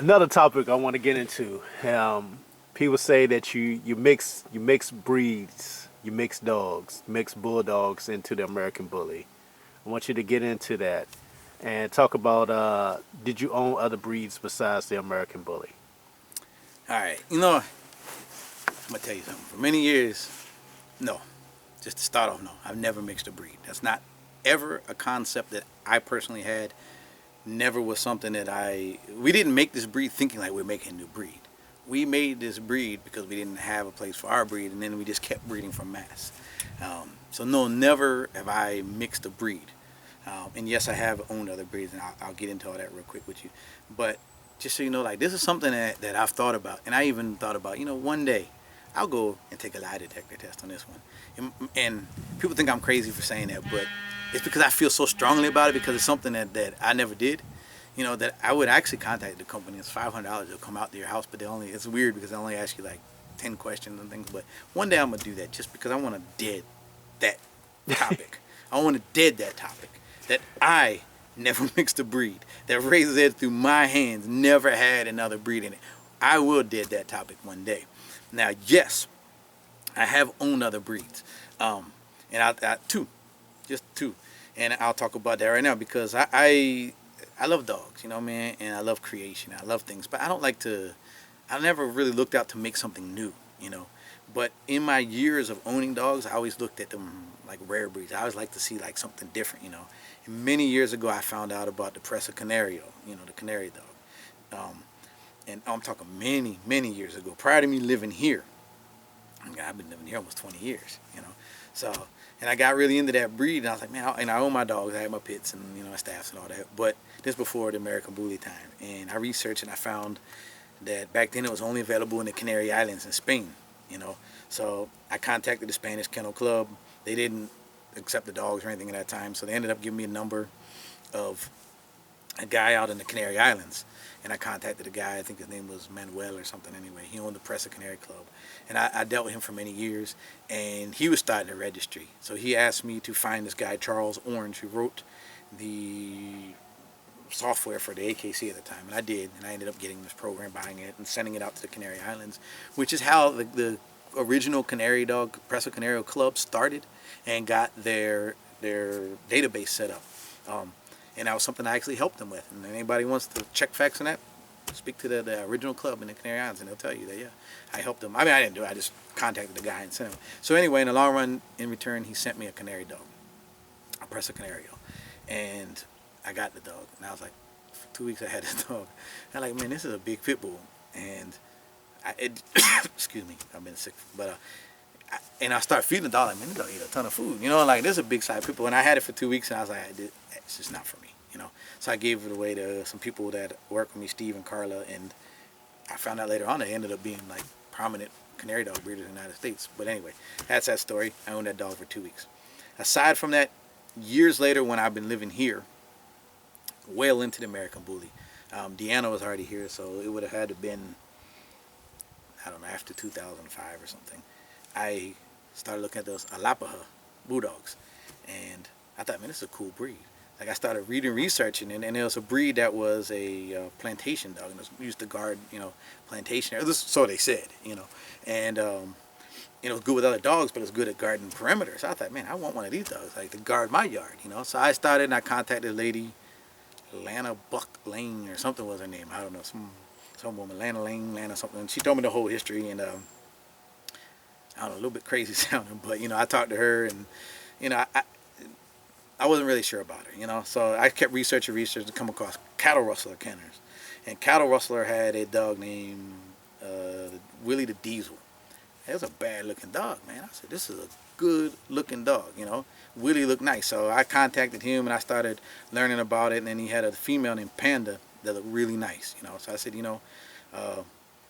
Another topic I want to get into. People say that you mix breeds, you mix dogs, mix bulldogs into the American Bully. I want you to get into that and talk about did you own other breeds besides the American Bully? All right, I'm gonna tell you something. For many years, no. Just to start off, no. I've never mixed a breed. That's not ever a concept that I personally had. Never was something that we didn't make this breed thinking like we're making a new breed. We made this breed because we didn't have a place for our breed, and then we just kept breeding from mass. So no, never have I mixed a breed. And yes, I have owned other breeds, and I'll get into all that real quick with you. But just so you know, like this is something that I've thought about, and I even thought about, one day I'll go and take a lie detector test on this one. And people think I'm crazy for saying that, but it's because I feel so strongly about it because it's something that I never did. That I would actually contact the company. It's $500. They'll come out to your house, but it's weird because they only ask you like 10 questions and things. But one day I'm gonna do that just because I want to dead that topic. I want to dead that topic. That I never mixed a breed. That raises it through my hands, never had another breed in it. I will dead that topic one day. Now, yes, I have owned other breeds, and two, just two, and I'll talk about that right now because I love dogs, man, and I love creation. I love things, but I don't like to. I never really looked out to make something new. But in my years of owning dogs, I always looked at them like rare breeds. I always like to see like something different. And many years ago, I found out about the Presa Canario, the canary dog. And I'm talking many, many years ago, prior to me living here. I've been living here almost 20 years. So, and I got really into that breed, and I was like, man, and I own my dogs, I had my pits and, my staffs and all that. But this before the American Bully time. And I researched and I found that back then it was only available in the Canary Islands in Spain. So I contacted the Spanish Kennel Club. They didn't accept the dogs or anything at that time, so they ended up giving me a number of a guy out in the Canary Islands. And I contacted a guy, I think his name was Manuel or something anyway. He owned the Presa Canary Club. And I dealt with him for many years, and he was starting a registry. So he asked me to find this guy, Charles Orange, who wrote the software for the Abkc at the time. And I did, and I ended up getting this program, buying it, and sending it out to the Canary Islands, which is how the original Canary Dog, Presa Canario Club started and got their database set up. And that was something I actually helped them with. And anybody wants to check facts on that, speak to the original club in the Canary Islands, and they'll tell you that, yeah, I helped them. I mean, I didn't do it. I just contacted the guy and sent him. So anyway, in the long run, in return, he sent me a canary dog, a Presa Canario. And I got the dog. And I was like, for 2 weeks I had this dog. And I'm like, man, this is a big pit bull. And excuse me, I've been sick. But and I started feeding the dog. Like, man, this dog eat a ton of food. Like, this is a big size pit bull. And I had it for 2 weeks, and I was like, it's just not for me. So I gave it away to some people that work with me, Steve and Carla, and I found out later on they ended up being like prominent canary dog breeders in the United States. But anyway, that's that story. I owned that dog for 2 weeks. Aside from that, years later when I've been living here, well into the American Bully, Deanna was already here, so it would have had to been, I don't know, after 2005 or something. I started looking at those Alapaha bulldogs, and I thought, man, this is a cool breed. Like, I started reading, researching, and it was a breed that was a plantation dog, and it was used to guard, plantation areas. So they said, and it was good with other dogs, but it was good at guarding perimeter. So I thought, man, I want one of these dogs, like to guard my yard, So I started, and I contacted a lady, Lana Buck Lane or something was her name. I don't know, some woman, Lana Lane, Lana something. And she told me the whole history, and I don't know, a little bit crazy sounding, but I talked to her, and I wasn't really sure about her, So I kept researching to come across cattle rustler kenners. And cattle rustler had a dog named Willie the Diesel. It was a bad looking dog, man. I said, this is a good looking dog, Willie looked nice. So I contacted him and I started learning about it. And then he had a female named Panda that looked really nice, So I said, I'm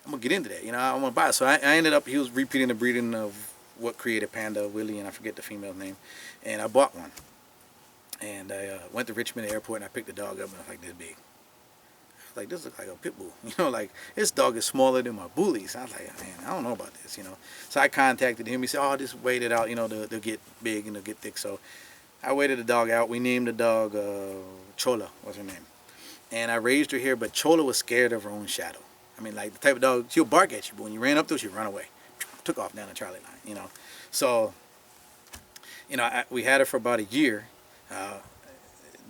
gonna get into that, I want to buy it. So I ended up, he was repeating the breeding of what created Panda, Willie, and I forget the female's name. And I bought one. And I went to Richmond Airport and I picked the dog up and I was like, this big. I was like, this looks like a pit bull. Like, this dog is smaller than my bullies. I was like, man, I don't know about this, So I contacted him. He said, oh, just wait it out, they'll get big and they'll get thick. So I waited the dog out. We named the dog Chola was her name. and I raised her here, but Chola was scared of her own shadow. I mean, like the type of dog, she'll bark at you, but when you ran up to her, she'd run away. Took off down the Charlie line, you know. So, you know, we had her for about a year.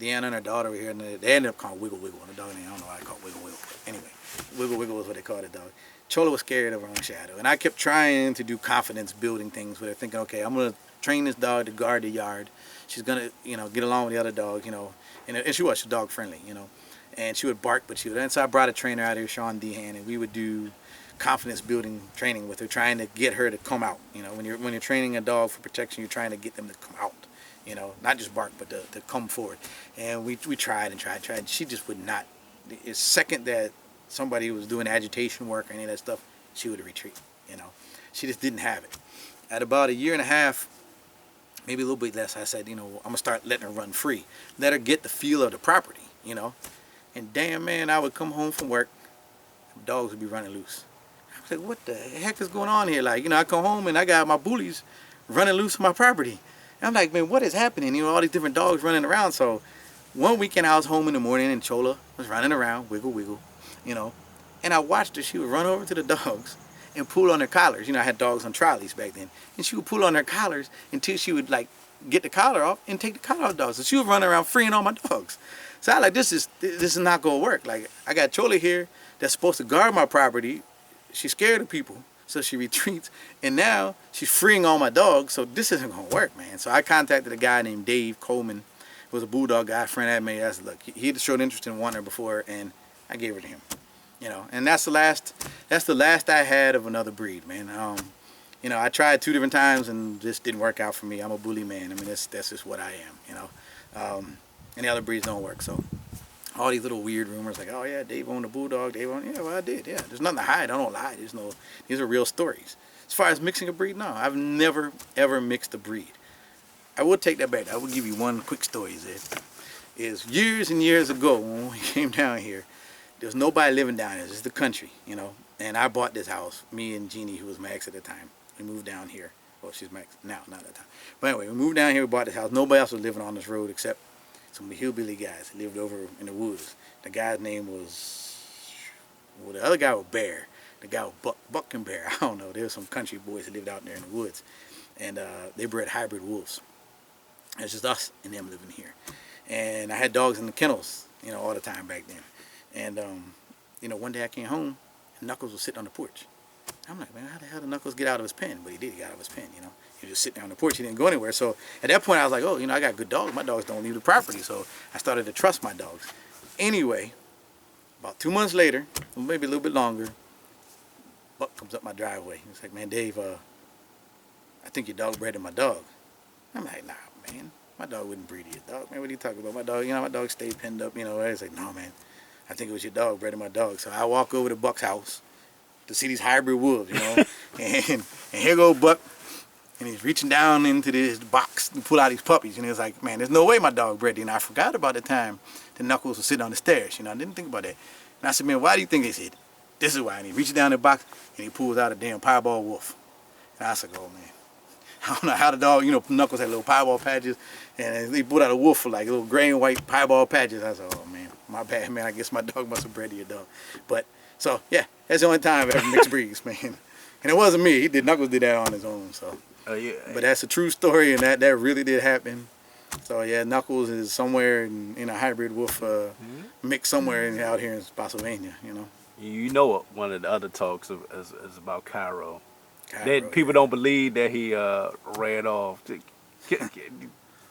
Deanna and her daughter were here, and they ended up calling Wiggle Wiggle. And the dog name, I don't know why I call it Wiggle Wiggle. But anyway, Wiggle Wiggle was what they called the dog. Chola was scared of her own shadow. And I kept trying to do confidence building things with her, thinking, okay, I'm going to train this dog to guard the yard. She's going to, you know, get along with the other dogs, you know. And she was dog friendly, you know. And she would bark, but she would. And so I brought a trainer out here, Sean Dehan, and we would do confidence building training with her, trying to get her to come out. You know, when you're training a dog for protection, you're trying to get them to come out. You know, not just bark, but to come forward. And we tried and tried. She just would not. The second that somebody was doing agitation work or any of that stuff, she would retreat. You know, she just didn't have it. At about a year and a half, maybe a little bit less, I said, you know, I'm gonna start letting her run free, let her get the feel of the property. You know, and damn man, I would come home from work, dogs would be running loose. I was like, what the heck is going on here? Like, you know, I come home and I got my bullies running loose on my property. And I'm like, man, what is happening? You know, all these different dogs running around. So one weekend I was home in the morning and Chola was running around, wiggle, wiggle, you know. And I watched her. She would run over to the dogs and pull on their collars. You know, I had dogs on trolleys back then. And she would pull on their collars until she would, like, get the collar off and take the collar off the dogs. So she would run around freeing all my dogs. So I like, this is not going to work. Like, I got Chola here that's supposed to guard my property. She's scared of people. So she retreats, and now she's freeing all my dogs, so this isn't going to work, man. So I contacted a guy named Dave Coleman, who was a bulldog guy, friend I had made. I said, look, he had showed interest in wanting her before, and I gave her to him. You know, and that's the last I had of another breed, man. You know, I tried 2 different times, and this didn't work out for me. I'm a bully man. I mean, that's just what I am, you know. And the other breeds don't work, so. All these little weird rumors like, oh yeah, Dave owned a bulldog, Dave owned, yeah, well I did, yeah. There's nothing to hide, I don't lie, these are real stories. As far as mixing a breed, no, I've never ever mixed a breed. I will take that back, I will give you one quick story, is years and years ago when we came down here, there was nobody living down here, it's the country, you know, and I bought this house, me and Jeannie, who was my ex at the time, we moved down here, well she's my ex now, not at the time, but anyway, we moved down here, we bought this house, nobody else was living on this road except some hillbilly guys that lived over in the woods. The guy's name was, well, the other guy was Bear. The guy was Buck and Bear. I don't know. There were some country boys that lived out there in the woods. And they bred hybrid wolves. It's just us and them living here. And I had dogs in the kennels, you know, all the time back then. And, you know, one day I came home and Knuckles was sitting on the porch. I'm like, man, how the hell did Knuckles get out of his pen? But he did, he got out of his pen, you know. He was just sitting on the porch, he didn't go anywhere. So at that point I was like, oh, you know, I got good dogs. My dogs don't leave the property. So I started to trust my dogs. Anyway, about 2 months later, maybe a little bit longer, Buck comes up my driveway. He's like, man, Dave, I think your dog bred my dog. I'm like, nah, man, my dog wouldn't breed your dog. Man, what are you talking about? My dog, you know, my dog stayed penned up, you know. I was like, no, man, I think it was your dog bred my dog. So I walk over to Buck's house to see these hybrid wolves, you know, and here go Buck, and he's reaching down into this box to pull out these puppies, and he was like, man, there's no way my dog bred these. And I forgot about the time that Knuckles was sitting on the stairs, you know, I didn't think about that. And I said, man, why do you think they said? This is why. And he reaches down the box, and he pulls out a damn piebald wolf. And I said, oh, man, I don't know how the dog, you know, Knuckles had little piebald patches, and he pulled out a wolf with like little gray and white piebald patches. I said, oh, man, my bad, man, I guess my dog must have bred your dog. But, so, yeah, that's the only time I've ever mixed breeds, man. And it wasn't me. Knuckles did that on his own, so. Yeah. But that's a true story, and that really did happen. So yeah, Knuckles is somewhere in a hybrid wolf mix somewhere out here in Pennsylvania, you know. You know what one of the other talks is about Cairo. Cairo, That people don't believe that he ran off.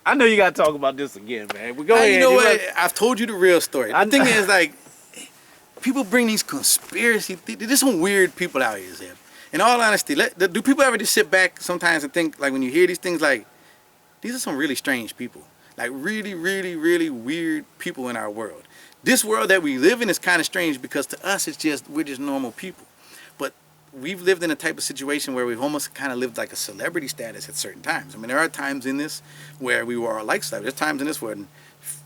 I know you got to talk about this again, man. We go ahead. You know what? I've told you the real story. The thing is, like, people bring these conspiracy. There's some weird people out here, Zeb. In all honesty, do people ever just sit back sometimes and think, like, when you hear these things, like, these are some really strange people. Like, really, really, really weird people in our world. This world that we live in is kind of strange because to us, we're just normal people. But we've lived in a type of situation where we've almost kind of lived like a celebrity status at certain times. I mean, there are times in this where we were like celebrities. There's times in this where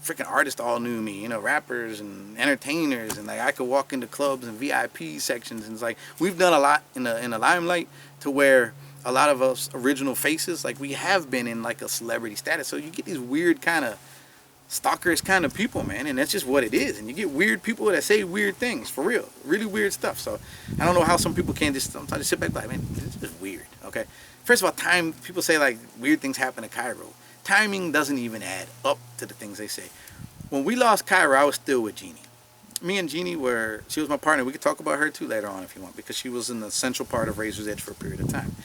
freaking artists all knew me, you know, rappers and entertainers, and like I could walk into clubs and VIP sections, and it's like we've done a lot in the limelight to where a lot of us original faces, like we have been in like a celebrity status. So you get these weird kind of stalkers kind of people, man, and that's just what it is. And you get weird people that say weird things, for real, really weird stuff. So I don't know how some people can't just sometimes sit back like, man, this is weird. Okay, first of all, time. People say like weird things happen in Cairo. Timing doesn't even add up to the things they say. When we lost Cairo, I was still with Jeannie. Me and Jeannie she was my partner. We could talk about her too later on if you want, because she was in the central part of Razor's Edge for a period of time.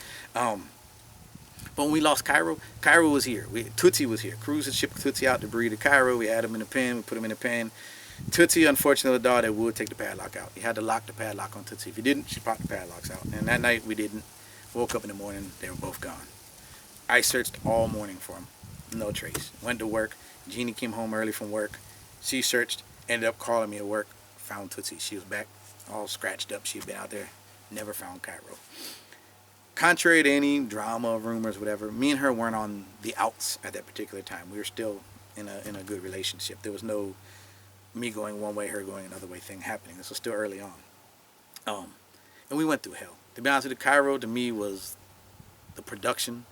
But when we lost Cairo, Cairo was here. Tootsie was here. Cruz had shipped Tootsie out to breed to Cairo. We had him in the pen. We put him in the pen. Tootsie, unfortunately, the dog that would take the padlock out. You had to lock the padlock on Tootsie. If you didn't, she popped the padlocks out. And that night, we didn't. Woke up in the morning, they were both gone. I searched all morning for them. No trace. Went to work. Jeannie came home early from work. She searched, ended up calling me at work. Found Tootsie. She was back, all scratched up. She'd been out there. Never found Cairo. Contrary to any drama, rumors, whatever, me and her weren't on the outs at that particular time. We were still in a good relationship. There was no me going one way, her going another way thing happening. This was still early on. And we went through hell. To be honest with you, Cairo to me was the production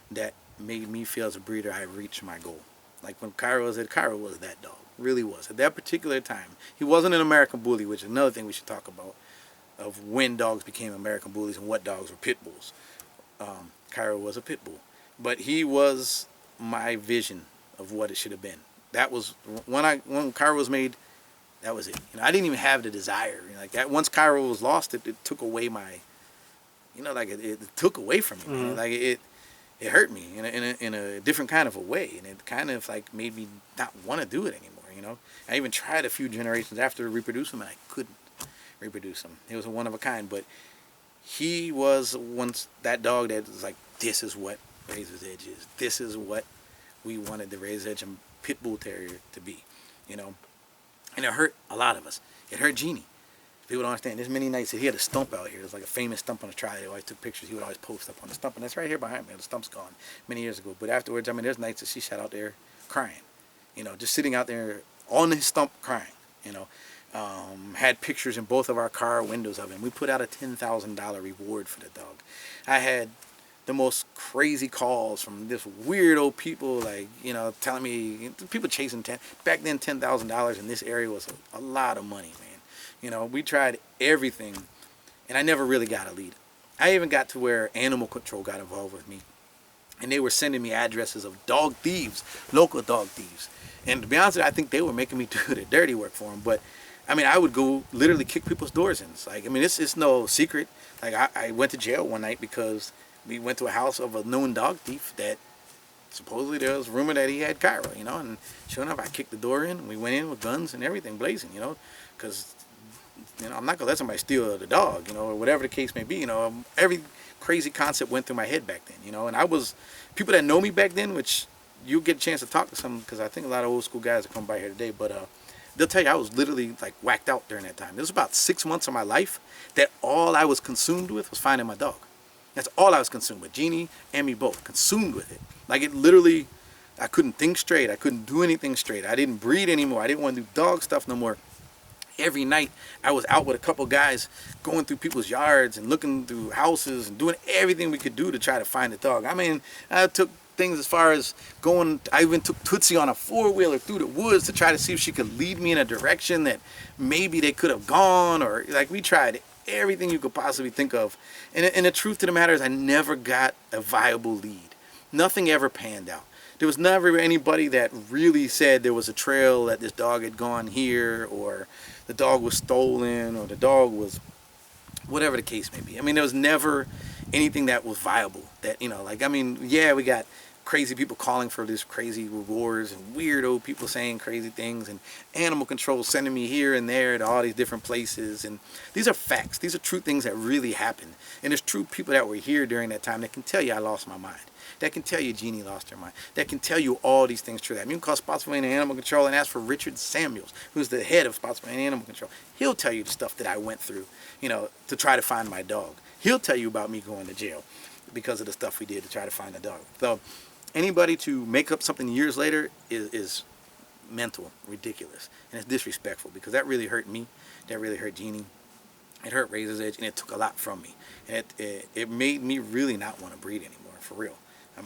that made me feel as a breeder I reached my goal. Like when Cairo was that dog. Really was. At that particular time, he wasn't an American bully, which is another thing we should talk about, of when dogs became American bullies and what dogs were pit bulls. Cairo was a pit bull, but he was my vision of what it should have been. That was when Cairo was made. That was it. I didn't even have the desire. Like that. Once Cairo was lost, it took away my, like it took away from me. Mm-hmm. Man. Like it hurt me in a different kind of a way, and it kind of like made me not want to do it anymore. I even tried a few generations after to reproduce him, and I couldn't reproduce him. He was a one of a kind, but he was once that dog that was like, this is what Razor's Edge is. This is what we wanted the Razor's Edge and Pit Bull Terrier to be, And it hurt a lot of us. It hurt Jeannie. People don't understand. There's many nights that he had a stump out here. There's like a famous stump on the trial. They always took pictures. He would always post up on the stump, and that's right here behind me. The stump's gone many years ago. But afterwards, there's nights that she sat out there crying, just sitting out there on his stump crying, had pictures in both of our car windows of him. We put out a $10,000 reward for the dog. I had the most crazy calls from this weird old people, like, telling me, people chasing back then $10,000 in this area was a lot of money, man. We tried everything, and I never really got a lead. I even got to where animal control got involved with me, and they were sending me addresses of dog thieves, local dog thieves. And to be honest with you, I think they were making me do the dirty work for them. But I would go literally kick people's doors in. It's like, it's no secret. Like I went to jail one night because we went to a house of a known dog thief that supposedly there was rumor that he had Cairo, and sure enough, I kicked the door in, and we went in with guns and everything blazing, because, I'm not going to let somebody steal the dog, or whatever the case may be, every crazy concept went through my head back then, and I was, people that know me back then, which you'll get a chance to talk to some, because I think a lot of old school guys that come by here today, but they'll tell you I was literally like whacked out during that time. It was about 6 months of my life that all I was consumed with was finding my dog. That's all I was consumed with. Jeannie and me both consumed with it. Like it literally, I couldn't think straight. I couldn't do anything straight. I didn't breed anymore. I didn't want to do dog stuff no more. Every night I was out with a couple guys going through people's yards and looking through houses and doing everything we could do to try to find the dog. I took things as far as I even took Tootsie on a 4-wheeler through the woods to try to see if she could lead me in a direction that maybe they could have gone, or like we tried everything you could possibly think of. And the truth of the matter is I never got a viable lead. Nothing ever panned out. There was never anybody that really said there was a trail that this dog had gone here, or the dog was stolen, or the dog was whatever the case may be. There was never anything that was viable that, we got crazy people calling for these crazy rewards and weird old people saying crazy things and animal control sending me here and there to all these different places. And these are facts. These are true things that really happened. And there's true people that were here during that time that can tell you I lost my mind. That can tell you Jeannie lost her mind. That can tell you all these things true. That you can call Spotsylvania Animal Control and ask for Richard Samuels, who's the head of Spotsylvania Animal Control. He'll tell you the stuff that I went through, to try to find my dog. He'll tell you about me going to jail because of the stuff we did to try to find the dog. So anybody to make up something years later is mental, ridiculous, and it's disrespectful, because that really hurt me. That really hurt Jeannie. It hurt Razor's Edge, and it took a lot from me. And it made me really not want to breed anymore, for real.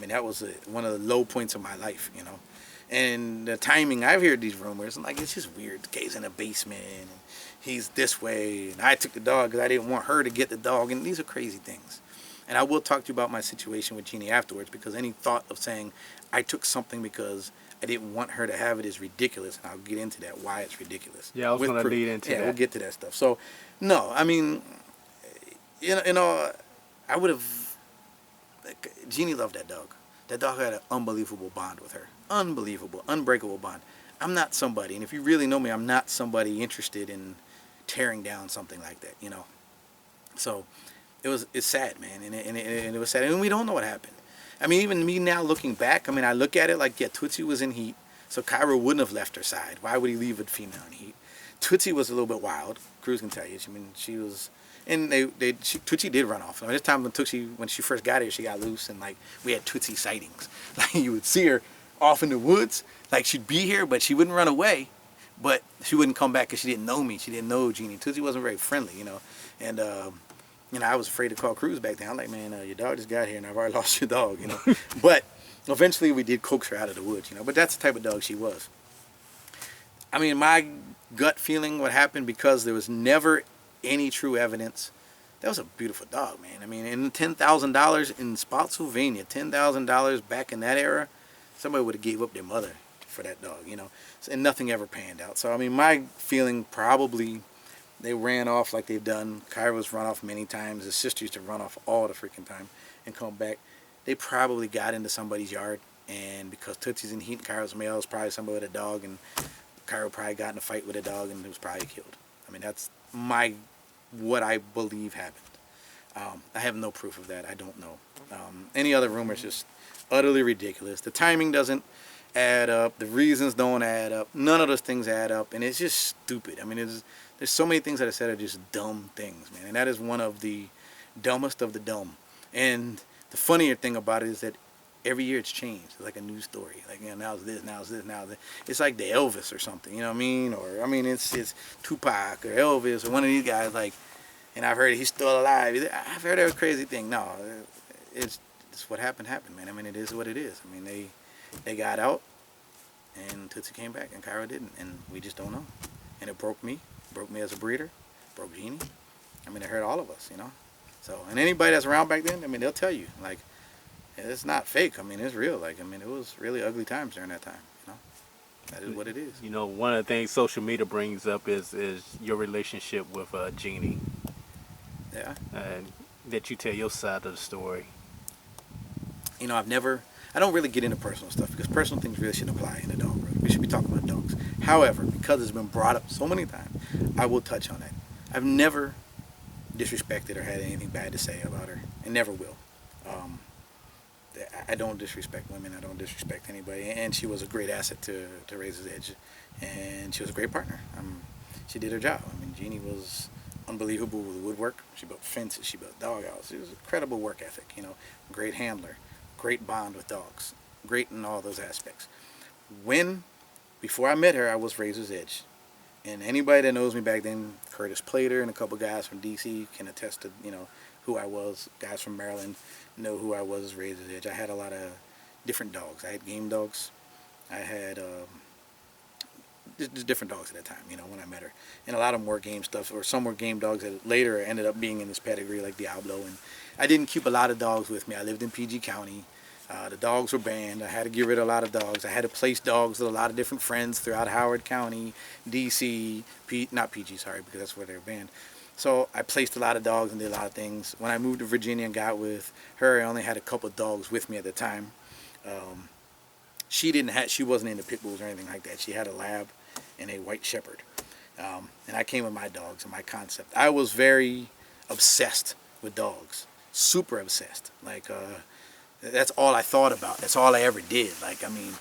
That was one of the low points of my life, And the timing, I've heard these rumors, and like it's just weird. The guy's in a basement, and he's this way, and I took the dog because I didn't want her to get the dog, and these are crazy things. And I will talk to you about my situation with Jeannie afterwards, because any thought of saying I took something because I didn't want her to have it is ridiculous, and I'll get into that, why it's ridiculous. Yeah, I was going to lead into that. Yeah, we'll get to that stuff. So, no, I mean, I would have, Jeannie loved that dog. That dog had an unbelievable bond with her. Unbelievable, unbreakable bond. I'm not somebody, and if you really know me, I'm not somebody interested in tearing down something like that, So it's sad, man, and it was sad, and we don't know what happened. I mean, even me now looking back, I mean, I look at it like, yeah, Tootsie was in heat, so Cairo wouldn't have left her side. Why would he leave a female in heat? Tootsie was a little bit wild. Cruz can tell you. I mean, she was, and Tootsie did run off. I mean, this time when she first got here, she got loose, and like we had Tootsie sightings. Like you would see her off in the woods, like she'd be here, but she wouldn't run away, but she wouldn't come back because she didn't know me. She didn't know Jeannie. Tootsie wasn't very friendly, and I was afraid to call Cruz back down. I'm like, man, your dog just got here, and I've already lost your dog, But eventually, we did coax her out of the woods, But that's the type of dog she was. I mean, my gut feeling what happened, because there was never any true evidence. That was a beautiful dog, man. I mean, and $10,000 in Spotsylvania, $10,000 back in that era, somebody would have gave up their mother for that dog, And nothing ever panned out. So, I mean, my feeling, probably they ran off like they've done. Kyra's run off many times. His sister used to run off all the freaking time and come back. They probably got into somebody's yard, and because Tootsie's in heat and Kyra's male, it was probably somebody with a dog, and Kyra probably got in a fight with a dog, and it was probably killed. I mean, that's what I believe happened. I have no proof of that. I don't know. Any other rumors just utterly ridiculous. The timing doesn't add up. The reasons don't add up. None of those things add up, and it's just stupid. I mean, there's so many things that I said are just dumb things, man, and that is one of the dumbest of the dumb. And the funnier thing about it is that every year it's changed. It's like a new story. Like, now it's this, now it's this, now it's this. It's like the Elvis or something, you know what I mean? Or, I mean, it's Tupac or Elvis or one of these guys, like, and I've heard he's still alive. I've heard every crazy thing. No, it's what happened, man. I mean, it is what it is. I mean, they got out, and Tootsie came back, and Kyra didn't, and we just don't know. And it broke me as a breeder, broke Jeannie. I mean, it hurt all of us, So, and anybody that's around back then, I mean, they'll tell you, like, it's not fake. I mean, it's real. Like, I mean, it was really ugly times during that time, That is what it is. One of the things social media brings up is your relationship with Jeannie. Yeah. And that you tell your side of the story. I don't really get into personal stuff, because personal things really shouldn't apply in a dog world. We should be talking about dogs. However, because it's been brought up so many times, I will touch on that. I've never disrespected or had anything bad to say about her, and never will. I don't disrespect women. I don't disrespect anybody. And she was a great asset to Razor's Edge, and she was a great partner. She did her job. I mean, Jeannie was unbelievable with woodwork. She built fences. She built dog houses. She was an incredible work ethic. Great handler, great bond with dogs, great in all those aspects. Before I met her, I was Razor's Edge. And anybody that knows me back then, Curtis Plater and a couple guys from DC can attest to, who I was. Guys from Maryland know who I was as Razor's Edge. I had a lot of different dogs. I had game dogs. I had just different dogs at that time, when I met her. And a lot of them were game stuff, or some were game dogs that later ended up being in this pedigree, like Diablo. And I didn't keep a lot of dogs with me. I lived in PG County. The dogs were banned. I had to get rid of a lot of dogs. I had to place dogs with a lot of different friends throughout Howard County, DC, not PG, sorry, because that's where they were banned. So I placed a lot of dogs and did a lot of things. When I moved to Virginia and got with her, I only had a couple of dogs with me at the time. She wasn't into pit bulls or anything like that. She had a lab and a white shepherd. And I came with my dogs and my concept. I was very obsessed with dogs, super obsessed. Like, that's all I thought about. That's all I ever did. Like, I mean,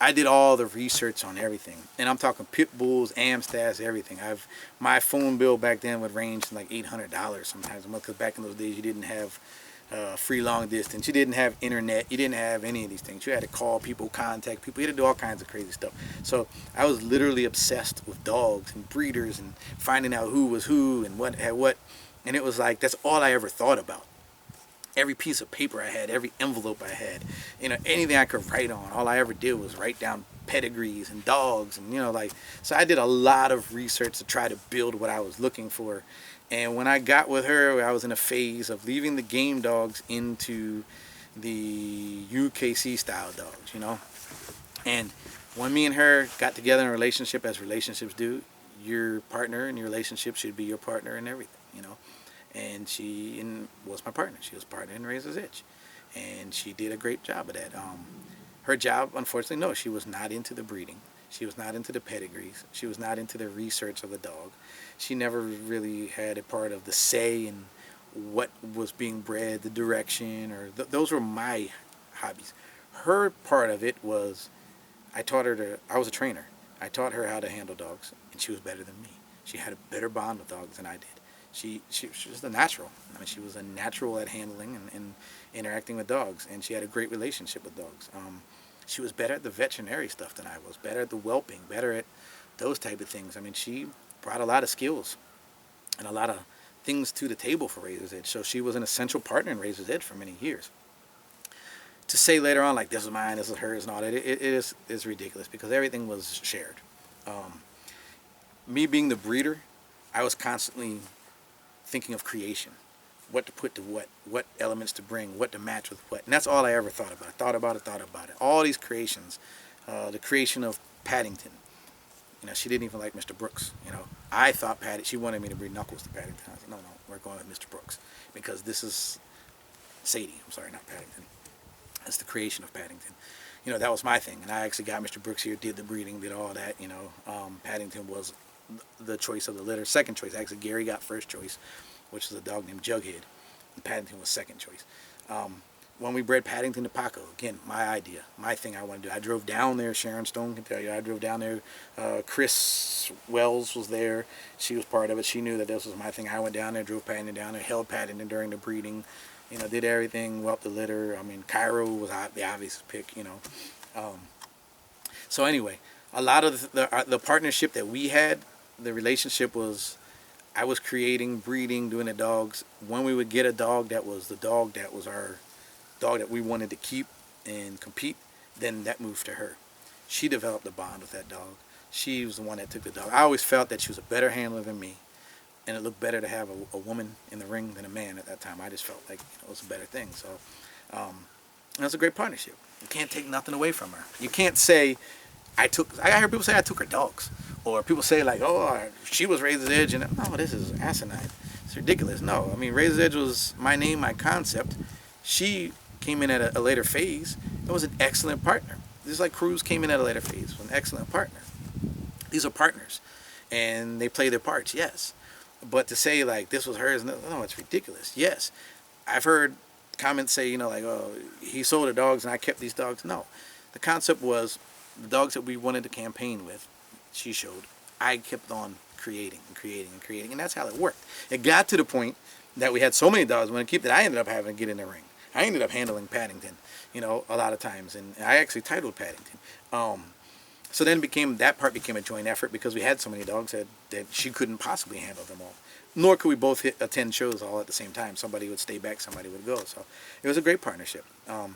I did all the research on everything, and I'm talking pit bulls, Amstats, everything. My phone bill back then would range from like $800 sometimes a month, because back in those days you didn't have free long distance, you didn't have internet, you didn't have any of these things. You had to call people, contact people, you had to do all kinds of crazy stuff. So I was literally obsessed with dogs and breeders and finding out who was who and what had what, and it was like that's all I ever thought about. Every piece of paper I had, every envelope I had, anything I could write on, all I ever did was write down pedigrees and dogs, and so I did a lot of research to try to build what I was looking for. And when I got with her, I was in a phase of leaving the game dogs into the UKC style dogs. And when me and her got together in a relationship, as relationships do, your partner in your relationship should be your partner in everything. And she was my partner. She was partner in Razor's Edge, and she did a great job of that. Her job, unfortunately, no, she was not into the breeding. She was not into the pedigrees. She was not into the research of the dog. She never really had a part of the say in what was being bred, the direction, or those were my hobbies. Her part of it was I was a trainer. I taught her how to handle dogs, and she was better than me. She had a better bond with dogs than I did. She was a natural. I mean, she was a natural at handling and interacting with dogs, and she had a great relationship with dogs. She was better at the veterinary stuff than I was, better at the whelping, better at those type of things. I mean, she brought a lot of skills and a lot of things to the table for Razor's Edge. So she was an essential partner in Razor's Edge for many years. To say later on, like, this is mine, this is hers, and all that, it is ridiculous, because everything was shared. Me being the breeder, I was constantly thinking of creation. What to put to what elements to bring, what to match with what. And that's all I ever thought about. I thought about it. All these creations. The creation of Paddington. She didn't even like Mr. Brooks. I thought she wanted me to breed Knuckles to Paddington. I said, no, we're going with Mr. Brooks, because this is Sadie. I'm sorry, not Paddington. That's the creation of Paddington. That was my thing. And I actually got Mr. Brooks here, did the breeding, did all that. Paddington was the choice of the litter. Second choice. Actually, Gary got first choice, which is a dog named Jughead. And Paddington was second choice. When we bred Paddington to Paco, again, my idea, my thing I want to do. I drove down there. Sharon Stone can tell you. I drove down there. Chris Wells was there. She was part of it. She knew that this was my thing. I went down there, drove Paddington down there, held Paddington during the breeding. Did everything, whelped the litter. I mean, Cairo was the obvious pick. So anyway, a lot of the partnership that we had, the relationship was, I was creating, breeding, doing the dogs. When we would get a dog that was our dog that we wanted to keep and compete, then that moved to her. She developed a bond with that dog. She was the one that took the dog. I always felt that she was a better handler than me, and it looked better to have a woman in the ring than a man at that time. I just felt like it was a better thing. So that's a great partnership. You can't take nothing away from her. You can't say, I hear people say I took her dogs. Or people say, like, oh, she was Razor's Edge. And no, this is asinine. It's ridiculous. No, I mean, Razor's Edge was my name, my concept. She came in at a later phase. It was an excellent partner. Just like Cruz came in at a later phase. It was an excellent partner. These are partners. And they play their parts, yes. But to say, like, this was hers, no, it's ridiculous. Yes, I've heard comments say, like, oh, he sold the dogs and I kept these dogs. No, the concept was the dogs that we wanted to campaign with, she showed, I kept on creating and creating and creating, and that's how it worked. It got to the point that we had so many dogs we wanted to keep that I ended up having to get in the ring. I ended up handling Paddington, a lot of times, and I actually titled Paddington. So then that part became a joint effort, because we had so many dogs that she couldn't possibly handle them all. Nor could we both attend shows all at the same time. Somebody would stay back, somebody would go. So it was a great partnership. I've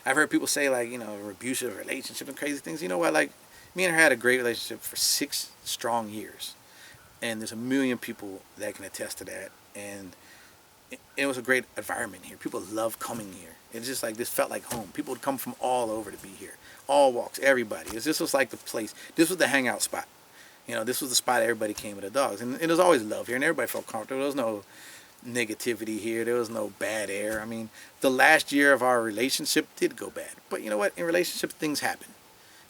heard people say, like, abusive relationship and crazy things. You know what? Like, me and her had a great relationship for 6 strong years. And there's a million people that can attest to that. And it was a great environment here. People love coming here. It's just like, this felt like home. People would come from all over to be here. All walks, everybody. This was like the place. This was the hangout spot. This was the spot everybody came with the dogs. And it was always love here, and everybody felt comfortable. There was no negativity here. There was no bad air. I mean, the last year of our relationship did go bad. But you know what? In relationships, things happen.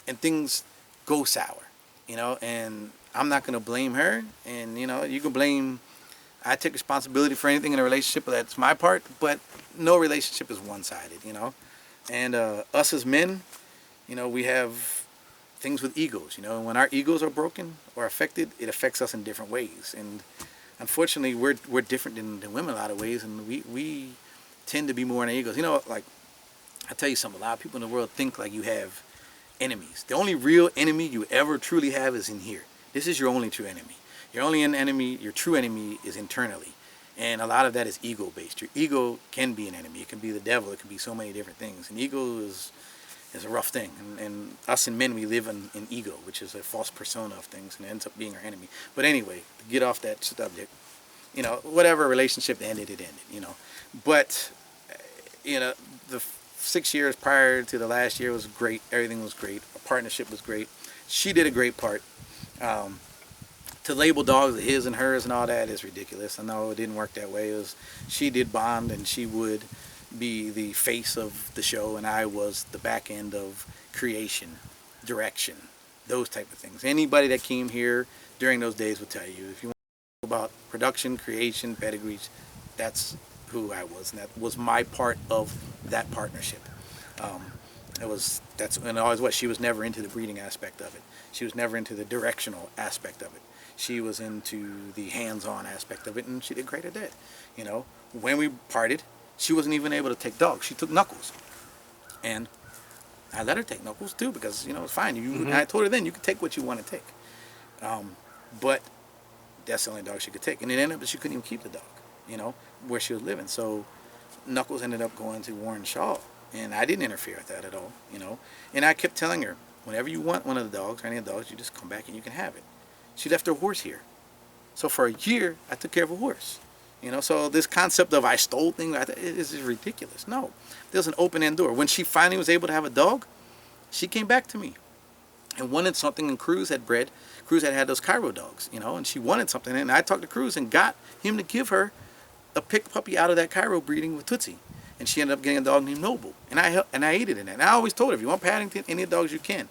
And things go sour. And I'm not going to blame her. And, you can blame... I take responsibility for anything in a relationship, but that's my part. But no relationship is one-sided, And us as men, we have things with egos, and when our egos are broken or affected, it affects us in different ways. And unfortunately, we're different than women in a lot of ways, and we tend to be more in our egos. Like, I'll tell you something, a lot of people in the world think like you have enemies. The only real enemy you ever truly have is in here. This is your only true enemy. Your only enemy, your true enemy, is internally. And a lot of that is ego-based. Your ego can be an enemy. It can be the devil. It can be so many different things. And ego is is a rough thing. And us and men, we live in ego, which is a false persona of things, and it ends up being our enemy. But anyway, to get off that subject, you know, whatever relationship ended, it ended, you know. But, you know, the 6 years prior to the last year was great. Everything was great. Our partnership was great. She did a great part. To label dogs his and hers and all that is ridiculous. I know it didn't work that way. It was, she did bond, and she would be the face of the show, and I was the back end of creation, direction, those type of things. Anybody that came here during those days will tell you, if you want to know about production, creation, pedigrees, that's who I was, and that was my part of that partnership. And always was. She was never into the breeding aspect of it. She was never into the directional aspect of it. She was into the hands-on aspect of it, and she did great at that. You know, when we parted, she wasn't even able to take dogs. She took Knuckles, and I let her take Knuckles too, because, you know, it's fine. I told her then, you can take what you want to take, but that's the only dog she could take. And it ended up that she couldn't even keep the dog, you know, where she was living. So Knuckles ended up going to Warren Shaw, and I didn't interfere with that at all, you know. And I kept telling her, whenever you want one of the dogs or any of the dogs, you just come back and you can have it. She left her horse here. So for a year, I took care of a horse. You know, so this concept of I stole things, it is ridiculous. No, there's an open-end door. When she finally was able to have a dog, she came back to me and wanted something, and Cruz had bred. Cruz had those Cairo dogs, you know, and she wanted something. And I talked to Cruz and got him to give her a pick puppy out of that Cairo breeding with Tootsie. And she ended up getting a dog named Noble. And I aided in that. And I always told her, if you want Paddington, any of the dogs you can.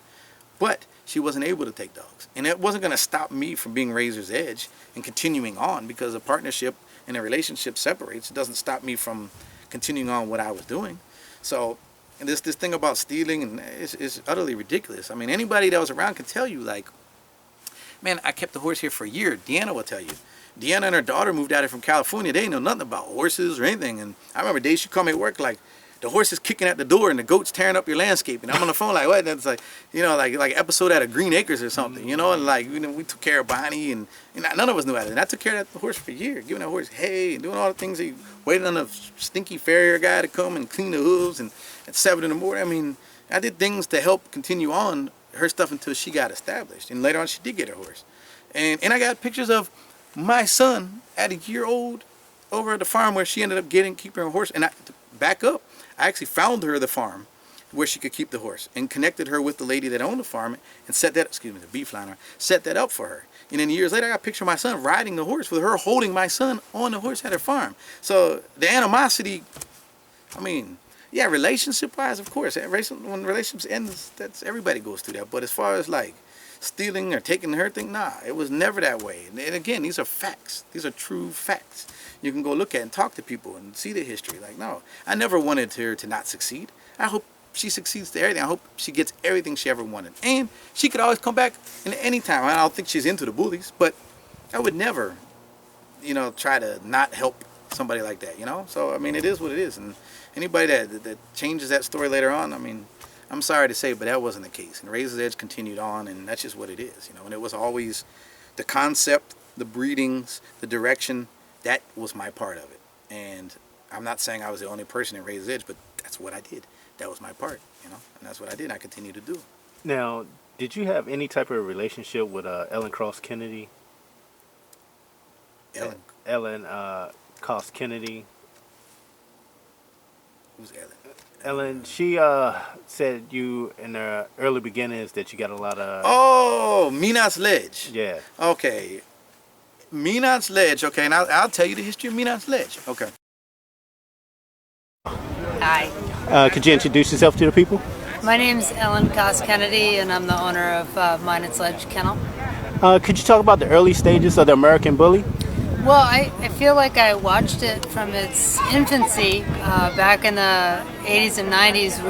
But she wasn't able to take dogs. And it wasn't going to stop me from being Razor's Edge and continuing on, because a partnership and a relationship separates. It doesn't stop me from continuing on what I was doing. So, and this thing about stealing and is utterly ridiculous. I mean, anybody that was around can tell you, like, man, I kept the horse here for a year. Deanna will tell you. Deanna and her daughter moved out here from California. They didn't know nothing about horses or anything. And I remember days she'd call me at work like, the horse is kicking at the door and the goat's tearing up your landscape. And I'm on the phone like, what? And it's like, you know, like episode out of Green Acres or something, you know? And like, you know, we took care of Bonnie, and none of us knew about it. And I took care of that horse for a year, giving that horse hay and doing all the things. He waited on a stinky farrier guy to come and clean the hooves, and at 7 in the morning, I mean, I did things to help continue on her stuff until she got established. And later on, she did get her horse. And I got pictures of my son at a year old over at the farm where she ended up keeping her horse. And to back up, I actually found her the farm where she could keep the horse and connected her with the lady that owned the farm and set that, excuse me, the beef liner, set that up for her. And then years later, I got a picture of my son riding the horse with her holding my son on the horse at her farm. So the animosity, I mean, yeah, relationship-wise, of course, when relationships end, that's everybody goes through that. But as far as like stealing or taking her thing, nah, it was never that way. And again, these are facts. These are true facts. You can go look at and talk to people and see the history. Like, no, I never wanted her to not succeed. I hope she succeeds to everything. I hope she gets everything she ever wanted. And she could always come back in any time. I don't think she's into the bullies, but I would never, you know, try to not help somebody like that, you know? So, I mean, it is what it is. And anybody that changes that story later on, I mean, I'm sorry to say, but that wasn't the case. And Razor's Edge continued on, and that's just what it is, you know? And it was always the concept, the breedings, the direction. That was my part of it. And I'm not saying I was the only person in Razor's Edge, but that's what I did. That was my part, you know, and that's what I did. And I continue to do. Now, did you have any type of relationship with Ellen Cross Kennedy? Ellen Cross Kennedy. Who's Ellen? Ellen, she said you in the early beginnings that you got a lot of... Oh, Minot's Ledge. Yeah. Okay. Minot's Ledge, okay, and I'll tell you the history of Minot's Ledge. Okay. Hi. Could you introduce yourself to the people? My name's Ellen Koss Kennedy, and I'm the owner of Minot's Ledge Kennel. Could you talk about the early stages of the American Bully? Well, I feel like I watched it from its infancy. Back in the 80s and 90s,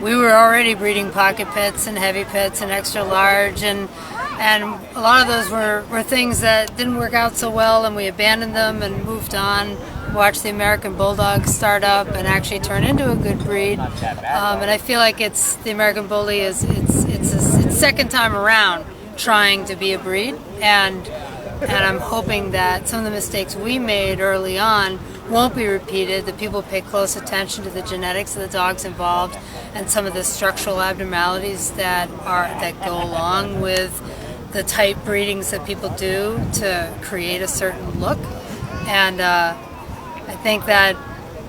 we were already breeding pocket pits and heavy pits and extra large, and a lot of those were things that didn't work out so well, and we abandoned them and moved on. Watched the American Bulldog start up and actually turn into a good breed. And I feel like the American Bully is its second time around trying to be a breed, and I'm hoping that some of the mistakes we made early on won't be repeated, that people pay close attention to the genetics of the dogs involved and some of the structural abnormalities that go along with the type breedings that people do to create a certain look. And I think that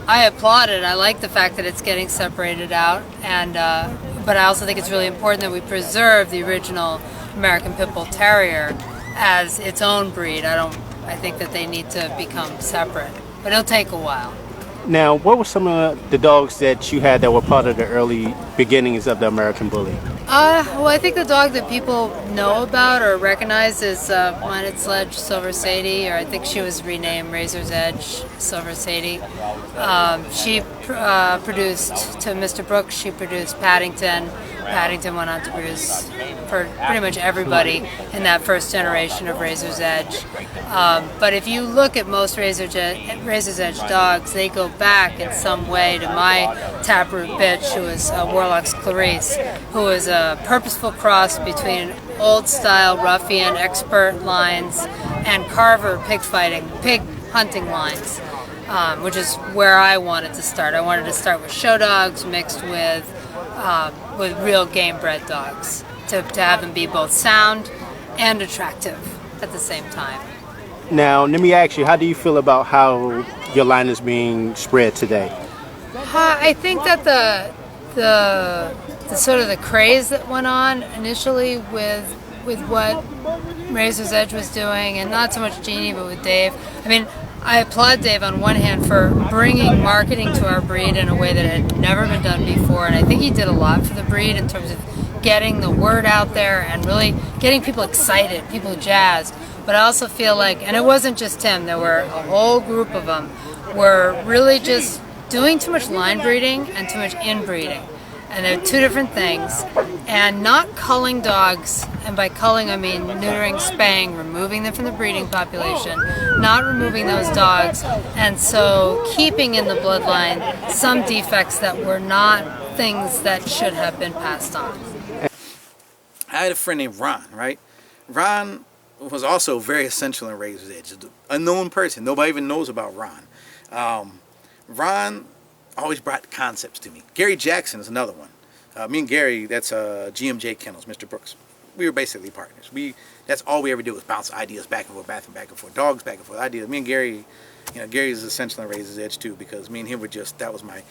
I applaud it. I like the fact that it's getting separated out, and but I also think it's really important that we preserve the original American Pit Bull Terrier as its own breed. I think that they need to become separate, but it'll take a while. Now, what were some of the dogs that you had that were part of the early beginnings of the American Bully? Well, I think the dog that people know about or recognize is Minded Sledge Silver Sadie, or I think she was renamed Razor's Edge Silver Sadie. She produced, to Mr. Brooks, she produced Paddington. Paddington went on to produce for pretty much everybody in that first generation of Razor's Edge. But if you look at most Razor's Edge dogs, they go back in some way to my taproot bitch, who was Warlock's Clarice, who was a purposeful cross between old-style ruffian expert lines and Carver pig hunting lines, which is where I wanted to start. I wanted to start with show dogs mixed with real game-bred dogs to have them be both sound and attractive at the same time. Now, let me ask you, how do you feel about how your line is being spread today? I think that the sort of the craze that went on initially with what Razor's Edge was doing, and not so much Jeannie, but with Dave. I mean, I applaud Dave on one hand for bringing marketing to our breed in a way that had never been done before, and I think he did a lot for the breed in terms of getting the word out there and really getting people excited, people jazzed. But I also feel like, and it wasn't just him, there were a whole group of them, were really just doing too much line breeding and too much inbreeding. And they're two different things. And not culling dogs, and by culling I mean neutering, spaying, removing them from the breeding population, not removing those dogs, and so keeping in the bloodline some defects that were not things that should have been passed on. I had a friend named Ron, right? Ron was also very essential in Razor's Edge. An unknown person. Nobody even knows about Ron. Ron always brought concepts to me. Gary Jackson is another one. Me and Gary, that's GMJ Kennels, Mr. Brooks. We were basically partners. That's all we ever did was bounce ideas back and forth, back and forth, dogs back and forth, ideas. Me and Gary, Gary's essential in Razor's Edge too, because me and him were just, that was my,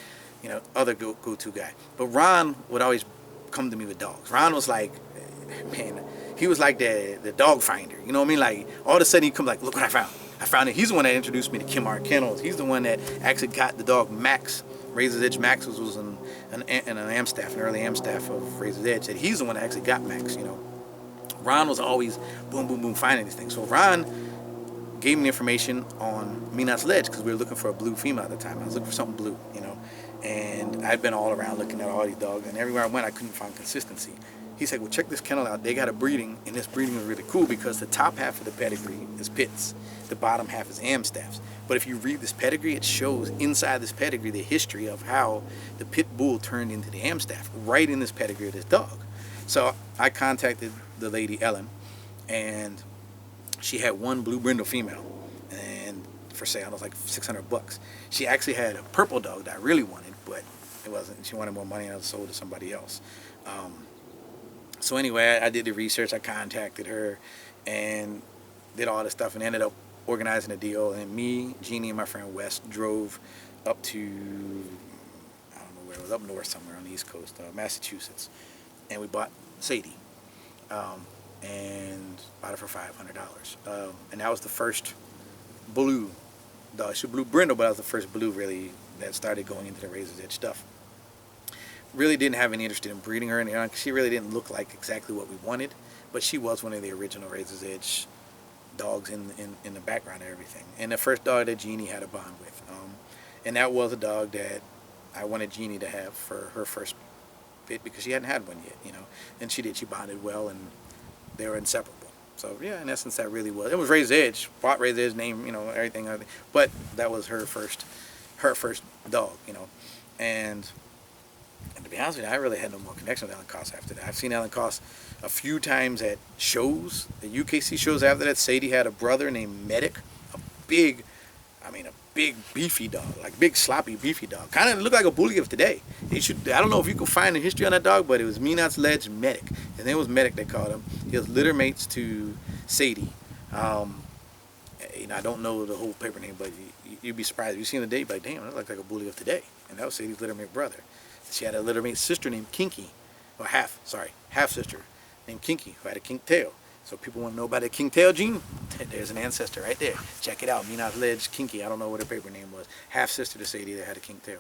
other go-to guy. But Ron would always come to me with dogs. Ron was like, man, he was like the dog finder. You know what I mean? Like, all of a sudden he'd come like, look what I found. I found it. He's the one that introduced me to Kimar Kennels. He's the one that actually got the dog Max. Razor's Edge Max was an early am staff of Razor's Edge. That he's the one that actually got Max, Ron was always boom, boom, boom, finding these things. So Ron gave me the information on Minot's Ledge because we were looking for a blue female at the time. I was looking for something blue, And I'd been all around looking at all these dogs, and everywhere I went, I couldn't find consistency. He said, well, check this kennel out. They got a breeding, and this breeding is really cool because the top half of the pedigree is pits. The bottom half is am staffs. But if you read this pedigree, it shows inside this pedigree the history of how the pit bull turned into the am staff, right in this pedigree of this dog. So I contacted the lady Ellen, and she had one blue brindle female, and for sale, it was like $600. She actually had a purple dog that I really wanted, but it wasn't. She wanted more money, and I sold to somebody else. So anyway, I did the research. I contacted her and did all this stuff and ended up organizing a deal. And me, Jeannie, and my friend Wes drove up to, I don't know where it was, up north somewhere on the East Coast, Massachusetts. And we bought Sadie and bought her for $500. And that was the first blue dog. She was blue brindle, but that was the first blue really that started going into the Razor's Edge stuff. Really didn't have any interest in breeding her, and she really didn't look like exactly what we wanted, but she was one of the original Razor's Edge dogs in the background of everything. And the first dog that Jeannie had a bond with, and that was a dog that I wanted Jeannie to have for her first bit because she hadn't had one yet, and she did. She bonded well, and they were inseparable. So yeah, in essence, that really was. It was Razor's Edge, bought Razor's Edge name, everything, but that was her first dog, and to be honest with you, I really had no more connection with Alan Koss after that. I've seen Alan Koss a few times at shows, the UKC shows after that. Sadie had a brother named Medic, a big beefy dog, like big sloppy beefy dog. Kind of looked like a bully of today. He should. I don't know if you can find the history on that dog, but it was Minot's Ledge Medic. His name was Medic. They called him. He was litter mates to Sadie. I don't know the whole paper name, but you'd be surprised if you see him today. You'd be like, damn, that looks like a bully of today. And that was Sadie's litter mate brother. She had a litter mate sister named Kinky, or half sister named Kinky, who had a kink tail. So people want to know about the king tail gene? There's an ancestor right there. Check it out. Minot's Ledge Kinky. I don't know what her paper name was. Half sister to Sadie that had a king tail.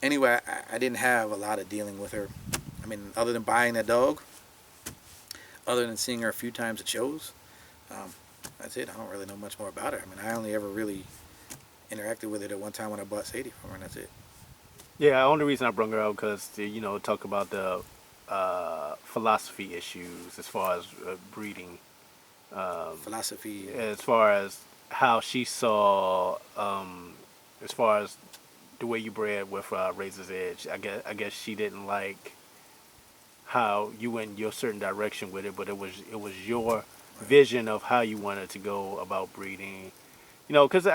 Anyway, I didn't have a lot of dealing with her. I mean, other than buying that dog, other than seeing her a few times at shows, that's it. I don't really know much more about her. I mean, I only ever really interacted with her at one time when I bought Sadie from her, and that's it. Yeah, the only reason I brought her up because talk about the philosophy issues as far as breeding. Philosophy. As far as how she saw, as far as the way you bred with Razor's Edge, I guess she didn't like how you went your certain direction with it, but it was your vision of how you wanted to go about breeding. Because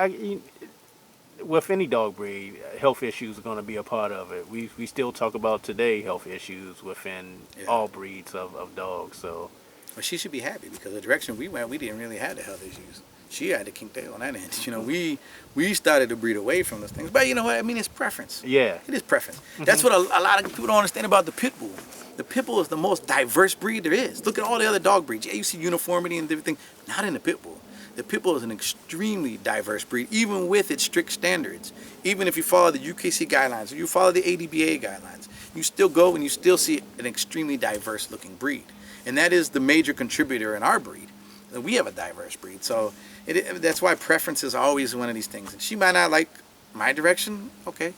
with any dog breed, health issues are going to be a part of it. We still talk about today health issues within all breeds of dogs. So, well, she should be happy because the direction we went, we didn't really have the health issues. She had the kink tail on that end. We started to breed away from those things. But you know what? I mean, it's preference. Yeah. It is preference. That's what a lot of people don't understand about the pit bull. The pit bull is the most diverse breed there is. Look at all the other dog breeds. Yeah, you see uniformity and everything. Not in the pit bull. The pit bull is an extremely diverse breed, even with its strict standards. Even if you follow the UKC guidelines or you follow the ADBA guidelines, you still go and you still see an extremely diverse looking breed. And that is the major contributor in our breed. We have a diverse breed. So that's why preference is always one of these things. And she might not like my direction. Okay.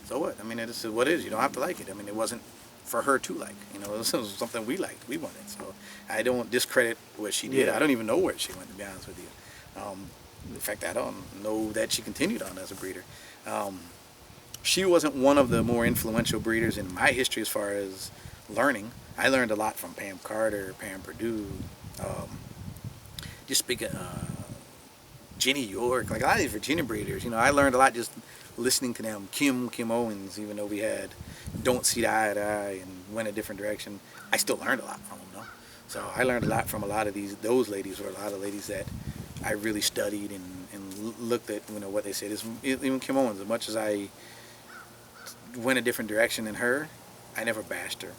So what? I mean, it is what it is. You don't have to like it. I mean, it wasn't for her to like. This was something we liked. We wanted. So I don't discredit what she did. Yeah. I don't even know where she went, to be honest with you. In fact, I don't know that she continued on as a breeder. She wasn't one of the more influential breeders in my history as far as learning. I learned a lot from Pam Carter, Pam Perdue, just speaking, Jenny York, like a lot of these Virginia breeders. I learned a lot just listening to them. Kim Owens, even though we don't see eye to eye and went a different direction, I still learned a lot from them, though. So I learned a lot from a lot of those ladies, or a lot of ladies that I really studied and looked at, what they said. Even Kim Owens, as much as I went a different direction than her, I never bashed her.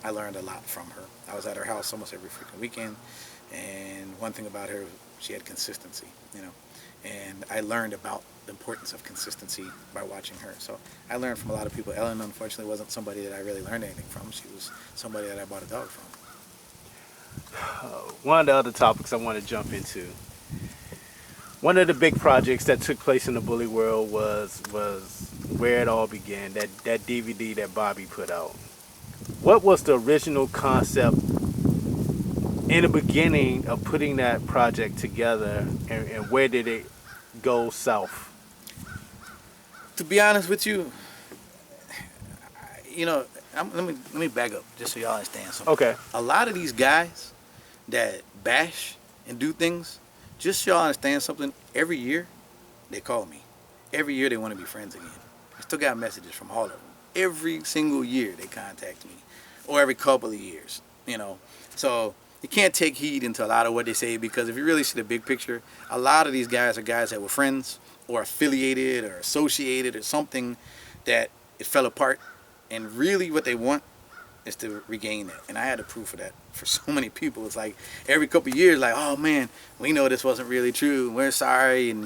I learned a lot from her. I was at her house almost every freaking weekend, and one thing about her, she had consistency, and I learned about the importance of consistency by watching her. So I learned from a lot of people. Ellen, unfortunately, wasn't somebody that I really learned anything from. She was somebody that I bought a dog from. One of the other topics I want to jump into. One of the big projects that took place in the bully world was where it all began. That DVD that Bobby put out. What was the original concept in the beginning of putting that project together, and where did it go south? To be honest with you, let me back up just so y'all understand something. Okay. A lot of these guys that bash and do things, just so y'all understand something, every year they call me. Every year they want to be friends again. I still got messages from all of them. Every single year they contact me, or every couple of years, So you can't take heed into a lot of what they say, because if you really see the big picture, a lot of these guys are guys that were friends or affiliated or associated or something that it fell apart, and really what they want is to regain that. And I had a proof of that for so many people. It's like every couple of years, like, oh man, we know this wasn't really true, we're sorry, and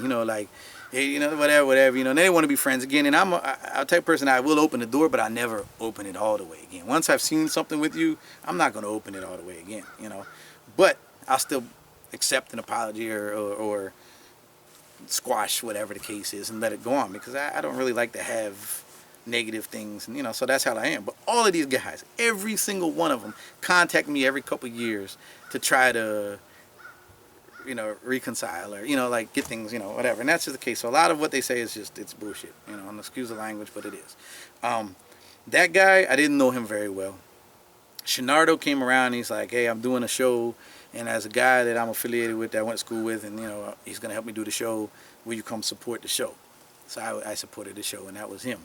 hey, whatever, and they want to be friends again. And I'm a type of person, I will open the door, but I never open it all the way again. Once I've seen something with you, I'm not going to open it all the way again, But I'll still accept an apology or squash whatever the case is and let it go on, because I don't really like to have negative things, and so that's how I am. But all of these guys, every single one of them, contact me every couple of years to try to reconcile, or like get things, whatever. And that's just the case. So a lot of what they say is just, it's bullshit, and excuse the language, but it is. That guy, I didn't know him very well. Shenardo came around and he's like, hey, I'm doing a show, and as a guy that I'm affiliated with, that I went to school with, and he's gonna help me do the show, will you come support the show? So I supported the show, and that was him.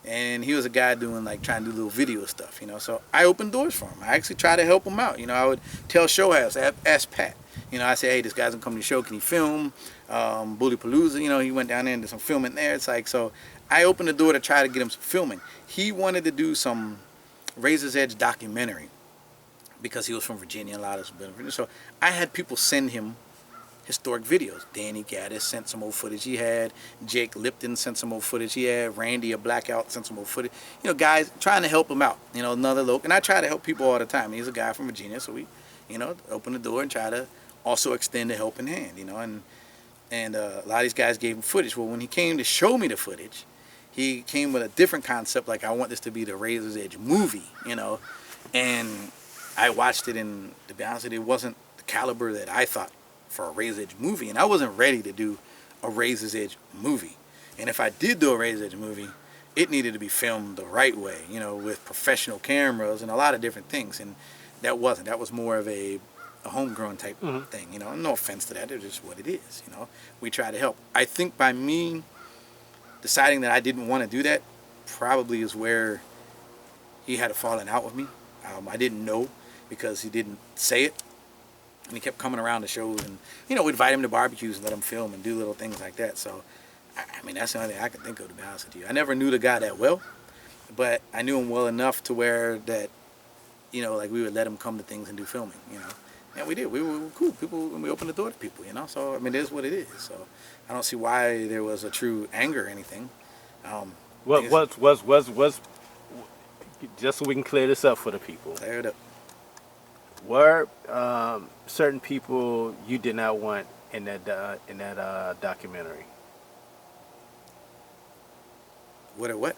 And he was a guy doing like trying to do little video stuff, you know. So I opened doors for him. I actually tried to help him out. You know, I would tell show house, ask Pat. You know, I say, hey, this guy's gonna come to the show. Can he film? Bully Palooza, you know, he went down there and did some filming there. It's like, so I opened the door to try to get him some filming. He wanted to do some Razor's Edge documentary because he was from Virginia. A lot of us been in Virginia. So I had people send him historic videos. Danny Gaddis sent some old footage he had. Jake Lipton sent some old footage he had. Randy, a blackout, sent some old footage. You know, guys trying to help him out. You know, another local. And I try to help people all the time. He's a guy from Virginia, so we, you know, open the door and try to also extend a helping hand. You know, and a lot of these guys gave him footage. Well, when he came to show me the footage, he came with a different concept. Like, I want this to be the Razor's Edge movie. You know, and I watched it, and to be honest with you, it wasn't the caliber that I thought for a Razor's Edge movie, and I wasn't ready to do a Razor's Edge movie. And if I did do a Razor's Edge movie, it needed to be filmed the right way, you know, with professional cameras and a lot of different things. And that wasn't. That was more of a homegrown type thing, you know. And no offense to that, it's just what it is, you know. We try to help. I think by me deciding that I didn't want to do that probably is where he had a falling out with me. I didn't know because he didn't say it. And he kept coming around the shows, and, you know, we'd invite him to barbecues and let him film and do little things like that. So, I mean, that's the only thing I can think of, to be honest with you. I never knew the guy that well, but I knew him well enough to where that, you know, like, we would let him come to things and do filming, you know. And we did. We were cool people, and we opened the door to people, you know. So, I mean, it is what it is. So, I don't see why there was a true anger or anything. Was just so we can clear this up for the people. Clear it up. Were certain people you did not want in that documentary? What or what?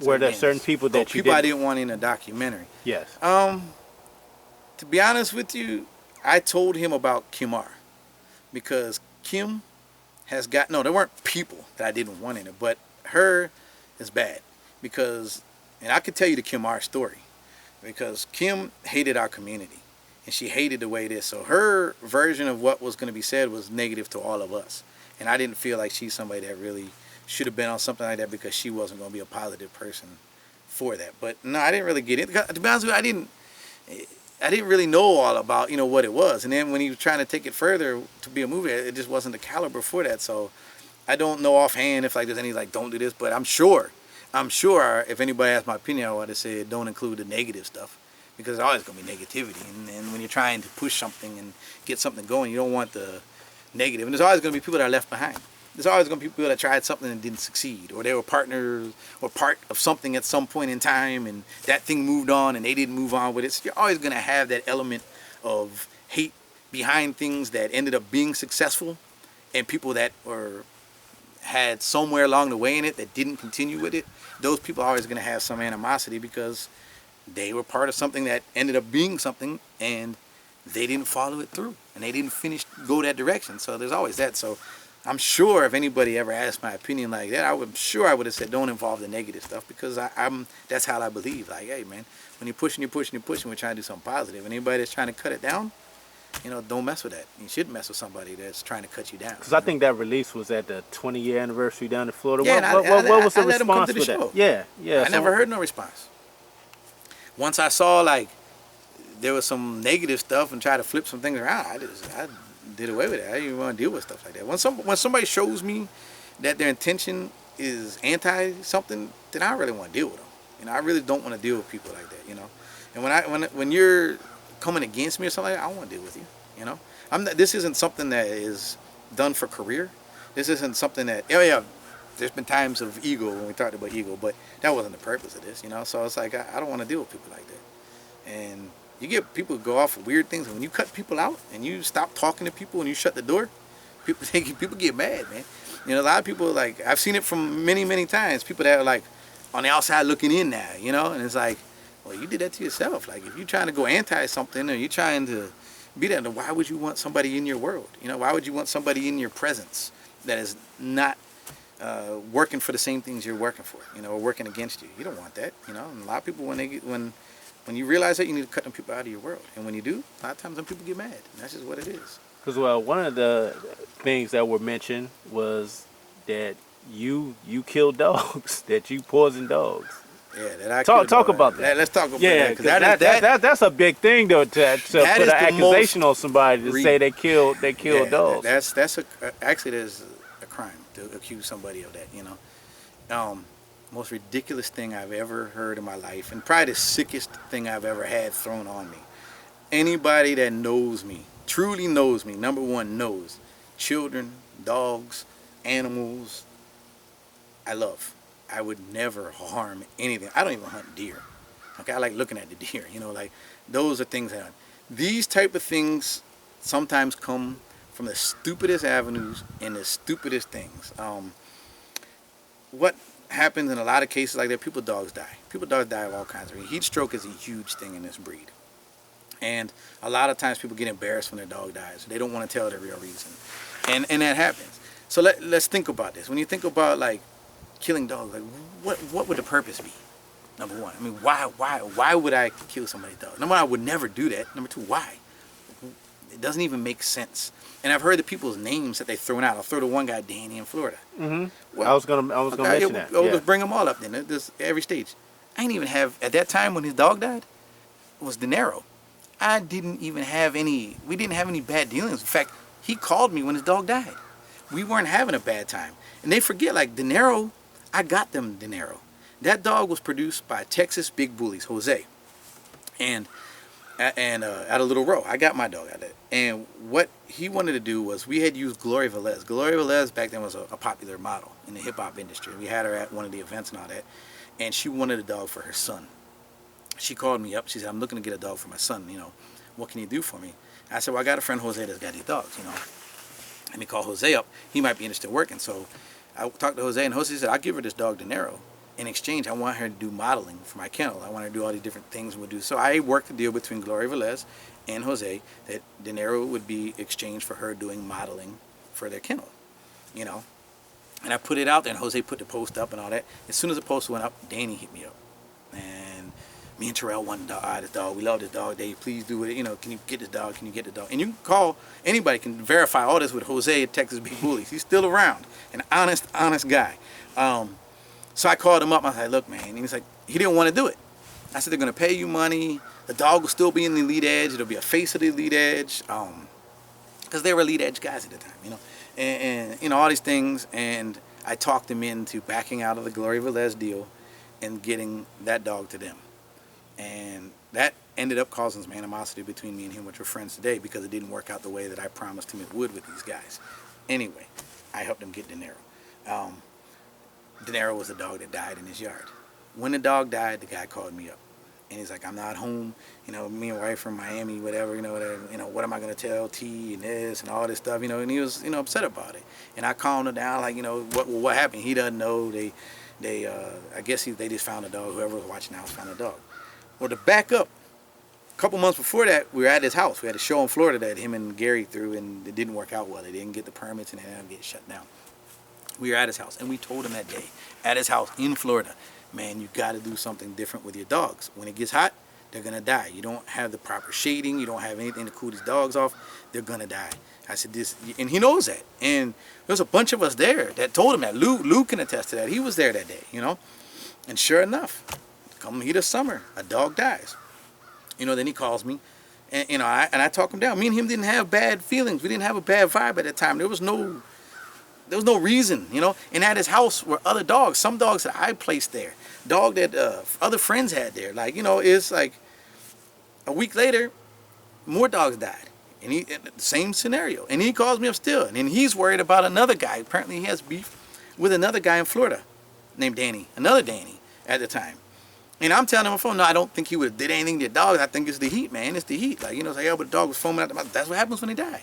Were there certain people that you people I didn't want in a documentary? Yes. To be honest with you, I told him about Kimar because Kim has got, no, there weren't people that I didn't want in it, but her is bad because, and I could tell you the Kimar story, because Kim hated our community. And she hated the way it is. So her version of what was going to be said was negative to all of us. And I didn't feel like she's somebody that really should have been on something like that because she wasn't going to be a positive person for that. But no, I didn't really get it. To be honest with you, I didn't really know all about, you know, what it was. And then when he was trying to take it further to be a movie, it just wasn't the caliber for that. So I don't know offhand if like there's any like don't do this, but I'm sure if anybody asked my opinion, I would have said don't include the negative stuff. Because there's always going to be negativity. And when you're trying to push something and get something going, you don't want the negative. And there's always going to be people that are left behind. There's always going to be people that tried something and didn't succeed. Or they were partners or part of something at some point in time and that thing moved on and they didn't move on with it. So you're always going to have that element of hate behind things that ended up being successful and people that had somewhere along the way in it that didn't continue with it. Those people are always going to have some animosity because they were part of something that ended up being something and they didn't follow it through and they didn't go that direction. So there's always that. So I'm sure if anybody ever asked my opinion like that, I'm sure I would have said don't involve the negative stuff because that's how I believe. Like, hey man, when you're pushing, we're trying to do something positive. And anybody that's trying to cut it down, you know, don't mess with that. You should mess with somebody that's trying to cut you down. Because I think that release was at the 20-year anniversary down in Florida. Yeah, what was the I let him come response to the for show. that? Yeah. I never heard no response. Once I saw like there was some negative stuff and tried to flip some things around, I did away with it. I didn't even want to deal with stuff like that. When somebody shows me that their intention is anti something, then I really want to deal with them. You know, I really don't want to deal with people like that. You know, and when you're coming against me or something like that, I don't want to deal with you. You know, this isn't something that is done for career. This isn't something that there's been times of ego when we talked about ego, but that wasn't the purpose of this, you know? So it's like, I don't want to deal with people like that. And you get people who go off of weird things. And when you cut people out and you stop talking to people and you shut the door, people get mad, man. You know, a lot of people, like, I've seen it from many, many times. People that are, like, on the outside looking in now, you know? And it's like, well, you did that to yourself. Like, if you're trying to go anti something or you're trying to be that, then why would you want somebody in your world? You know, why would you want somebody in your presence that is not working for the same things you're working for, you know, or working against you? You don't want that, you know. And a lot of people, when you realize that, you need to cut them people out of your world. And when you do, a lot of times them people get mad. And that's just what it is. Because well, one of the things that were mentioned was that you kill dogs, that you poison dogs. Yeah, that I Talk killed talk dog. about that. Let's talk about that Yeah, because 'cause that's a big thing though to that put is an the accusation most on somebody to say they killed dogs. that's a actually there's a crime to accuse somebody of that. Most ridiculous thing I've ever heard in my life, and probably the sickest thing I've ever had thrown on me. Anybody that knows me, truly knows me, number one knows children, dogs, animals. I love. I would never harm anything. I don't even hunt deer. Okay, I like looking at the deer. Like those are things that these type of things sometimes come from the stupidest avenues and the stupidest things. What happens in a lot of cases like that? People dogs die. People dogs die of all kinds of reasons. Heat stroke is a huge thing in this breed, and a lot of times people get embarrassed when their dog dies. They don't want to tell the real reason, and that happens. So let's think about this. When you think about like killing dogs, like what would the purpose be? Number one, I mean, why would I kill somebody's dog? Number one, I would never do that. Number two, why? It doesn't even make sense. And I've heard the people's names that they've thrown out. I'll throw the one guy, Danny, in Florida. I was gonna mention that. Let's bring them all up then. There's every stage. I didn't even have at that time when his dog died. It was De Niro. I didn't even have any. We didn't have any bad dealings. In fact, he called me when his dog died. We weren't having a bad time. And they forget, like De Niro. I got them De Niro. That dog was produced by Texas Big Bullies, Jose, and at a Little Row. I got my dog out of it. And what he wanted to do was we had used Gloria Velez. Gloria Velez back then was a popular model in the hip hop industry. We had her at one of the events and all that, and she wanted a dog for her son. She called me up. She said, "I'm looking to get a dog for my son. What can you do for me?" I said, "Well, I got a friend Jose that's got these dogs. Let me call Jose up. He might be interested in working." So I talked to Jose, and Jose said, "I'll give her this dog De Niro. In exchange, I want her to do modeling for my kennel. I want her to do all these different things we'll do." So I worked a deal between Gloria Velez and Jose that De Niro would be exchanged for her doing modeling for their kennel. And I put it out there, and Jose put the post up and all that. As soon as the post went up, Danny hit me up. And me and Terrell want this dog. We love this dog. Dave, please do it. Can you get this dog? Can you get the dog? And you can call, anybody can verify all this with Jose at Texas Big Bullies. He's still around. An honest guy. So I called him up. I was like, "Look, man." And he's like, he didn't want to do it. I said, "They're going to pay you money. The dog will still be in the Elite Edge. It'll be a face of the Elite Edge." Because they were Elite Edge guys at the time, And all these things. And I talked him into backing out of the Gloria Velez deal and getting that dog to them. And that ended up causing some animosity between me and him, which we're friends today, because it didn't work out the way that I promised him it would with these guys. Anyway, I helped him get De Niro. De Niro was the dog that died in his yard. When the dog died, the guy called me up, and he's like, "I'm not home. Me and wife from Miami, whatever. What am I gonna tell T and this and all this stuff. And he was, upset about it. And I calmed him down, like, what happened? He doesn't know. I guess they just found a dog. Whoever was watching the house found a dog. Well, to back up, a couple months before that, we were at his house. We had a show in Florida that him and Gary threw, and it didn't work out well. They didn't get the permits, and they ended up getting shut down. We were at his house, and we told him that day, at his house in Florida, "Man, you got to do something different with your dogs. When it gets hot, they're going to die. You don't have the proper shading. You don't have anything to cool these dogs off. They're going to die." I said this, and he knows that. And there's a bunch of us there that told him that. Lou can attest to that. He was there that day, And sure enough, come heat of summer, a dog dies. Then he calls me, and I talk him down. Me and him didn't have bad feelings. We didn't have a bad vibe at that time. There was no reason, And at his house were other dogs, some dogs that I placed there, dog that other friends had there. Like, it's like a week later, more dogs died. And same scenario. And he calls me up still. And then he's worried about another guy. Apparently he has beef with another guy in Florida named Danny, another Danny at the time. And I'm telling him on the phone, "No, I don't think he would have did anything to the dogs. I think it's the heat, man. It's the heat." Like, it's like, "Yeah, but the dog was foaming out the mouth." That's what happens when they die,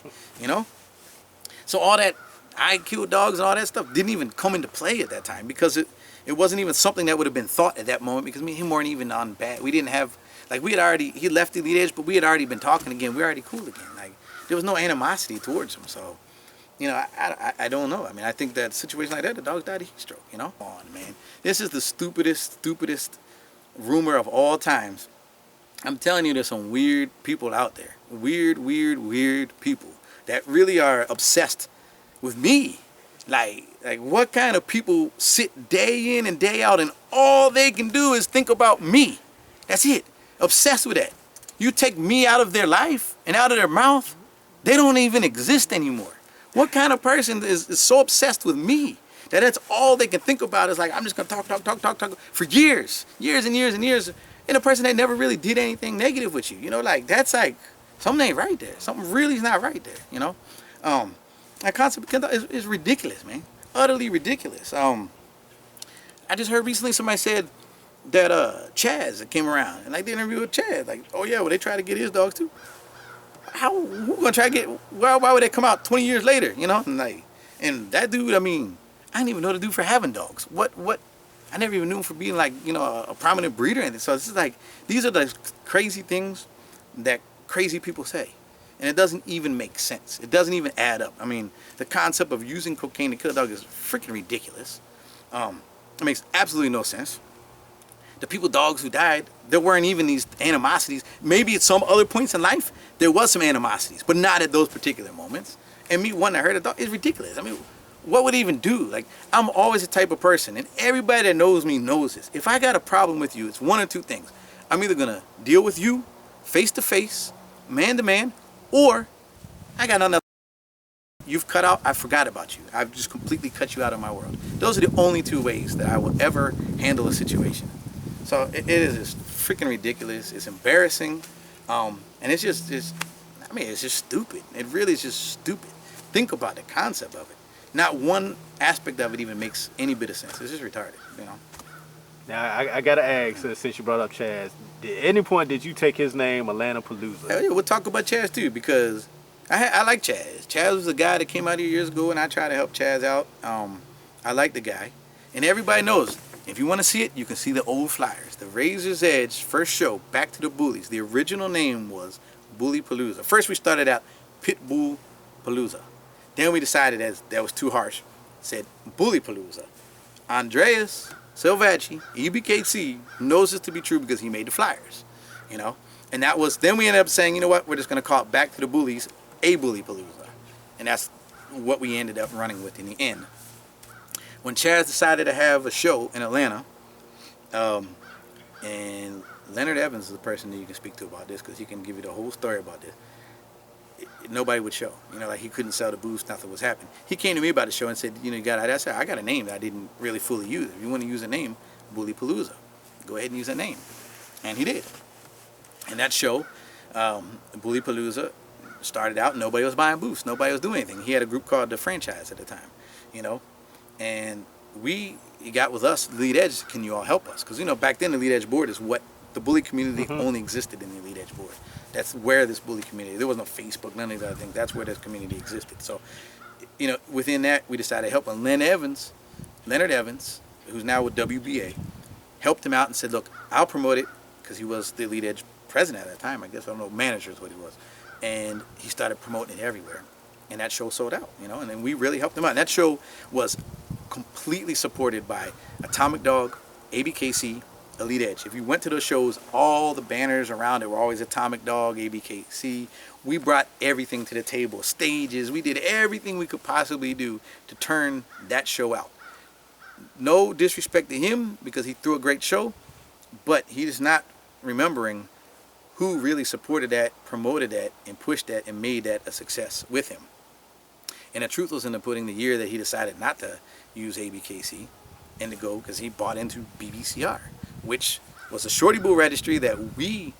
So all that I killed dogs and all that stuff didn't even come into play at that time, because it wasn't even something that would have been thought at that moment, because me and him weren't even on bad. We didn't have, like, he left the Elite Edge, but we had already been talking again. We were already cool again. Like, there was no animosity towards him. So, I don't know. I mean, I think that situation like that, the dogs died of heat stroke, Come on, man. This is the stupidest rumor of all times. I'm telling you, there's some weird people out there. Weird people that really are obsessed with me. Like what kind of people sit day in and day out and all they can do is think about me? That's it. Obsessed with that. You take me out of their life and out of their mouth, they don't even exist anymore. What kind of person is so obsessed with me that that's all they can think about is like, I'm just going to talk for years and years and years. And a person that never really did anything negative with you, you know, like that's like, something ain't right there. Something really is not right there, you know. That concept is ridiculous, man. Utterly ridiculous. I just heard recently somebody said that Chaz came around and like the interview with Chaz, like, oh yeah, well they try to get his dogs too. Who gonna try to get? Why would they come out 20 years later? You know, and that dude. I mean, I didn't even know the dude for having dogs. What? I never even knew him for being like, you know, a prominent breeder and anything. So it's just like these are the crazy things that crazy people say, and it doesn't even make sense. It doesn't even add up. I mean, the concept of using cocaine to kill a dog is freaking ridiculous. It makes absolutely no sense. The dogs who died, there weren't even these animosities. Maybe at some other points in life, there was some animosities, but not at those particular moments. And me wanting to hurt a dog is ridiculous. I mean, what would it even do? Like, I'm always the type of person, and everybody that knows me knows this. If I got a problem with you, it's one or two things. I'm either gonna deal with you face to face, man to man, or I got nothing else. You've cut out, I forgot about you. I've just completely cut you out of my world. Those are the only two ways that I will ever handle a situation. So it is just freaking ridiculous. It's embarrassing, and it's just stupid. It really is just stupid. Think about the concept of it. Not one aspect of it even makes any bit of sense. It's just retarded, you know. Now I gotta ask, since you brought up Chaz, at any point did you take his name, Atlanta Palooza? Hell yeah, we'll talk about Chaz too, because I like Chaz. Chaz was a guy that came out here years ago, and I tried to help Chaz out. I like the guy, and everybody knows. If you want to see it, you can see the old flyers. The Razor's Edge first show, Back to the Bullies. The original name was Bully Palooza. First we started out Pitbull Palooza. Then we decided that was too harsh. Said Bully Palooza. Andreas Silvacci, Abkc, knows this to be true because he made the flyers. You know? And that was, then we ended up saying, you know what, we're just going to call it Back to the Bullies, a Bully Palooza. And that's what we ended up running with in the end. When Chaz decided to have a show in Atlanta, and Leonard Evans is the person that you can speak to about this because he can give you the whole story about this. Nobody would show. You know, like he couldn't sell the booze, nothing was happening. He came to me about the show and said, you know, I said, I got a name that I didn't really fully use. If you want to use a name, Bully Palooza, go ahead and use that name. And he did. And that show, Bully Palooza, started out, nobody was buying booths, nobody was doing anything. He had a group called The Franchise at the time, you know. And he got with us, Lead Edge, can you all help us? Because, you know, back then the Lead Edge board is what the bully community only existed in the Lead Edge board. That's where this bully community, there was no Facebook, none of these other things. That's where this community existed. So, you know, within that, we decided to help him. Leonard Evans, who's now with WBA, helped him out and said, look, I'll promote it, because he was the Lead Edge president at that time, I guess. I don't know, manager is what he was. And he started promoting it everywhere. And that show sold out, you know, and then we really helped him out. And that show was completely supported by Atomic Dog, Abkc, Elite Edge. If you went to those shows, all the banners around it were always Atomic Dog, Abkc. We brought everything to the table, stages. We did everything we could possibly do to turn that show out. No disrespect to him because he threw a great show, but he is not remembering who really supported that, promoted that, and pushed that, and made that a success with him. And the truth was in the pudding the year that he decided not to use Abkc and to go, because he bought into BBCR, which was a Shorty Bull registry that we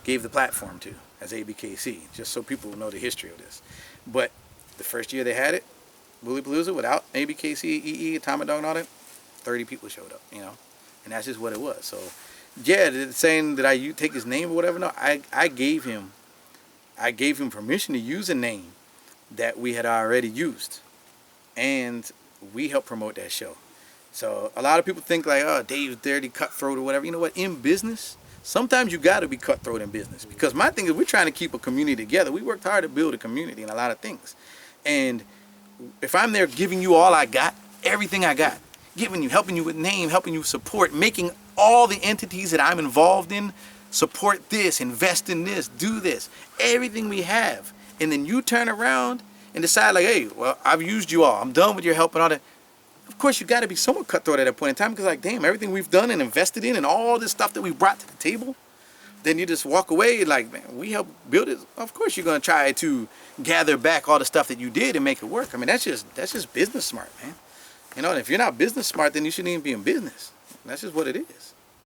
gave the platform to as Abkc, just so people know the history of this. But the first year they had it, Bully Palooza, without Abkc, EE, Atomic Dog and all that, 30 people showed up, you know, and that's just what it was. So yeah, saying that I take his name or whatever, no, I gave him permission to use a name that we had already used, and we helped promote that show. So a lot of people think like, oh, Dave's dirty, cutthroat or whatever. You know what? In business, sometimes you got to be cutthroat in business, because my thing is we're trying to keep a community together. We worked hard to build a community in a lot of things, and if I'm there giving you all I got, everything I got, giving you, helping you with name, helping you support, making all the entities that I'm involved in support this, invest in this, do this, everything we have, and then you turn around and decide like, hey, well, I've used you all. I'm done with your help and all that. Of course, you got to be somewhat cutthroat at that point in time because, like, damn, everything we've done and invested in and all this stuff that we brought to the table, then you just walk away like, man, we helped build it. Of course, you're gonna try to gather back all the stuff that you did and make it work. I mean, that's just business smart, man. You know, and if you're not business smart, then you shouldn't even be in business. That's just what it is.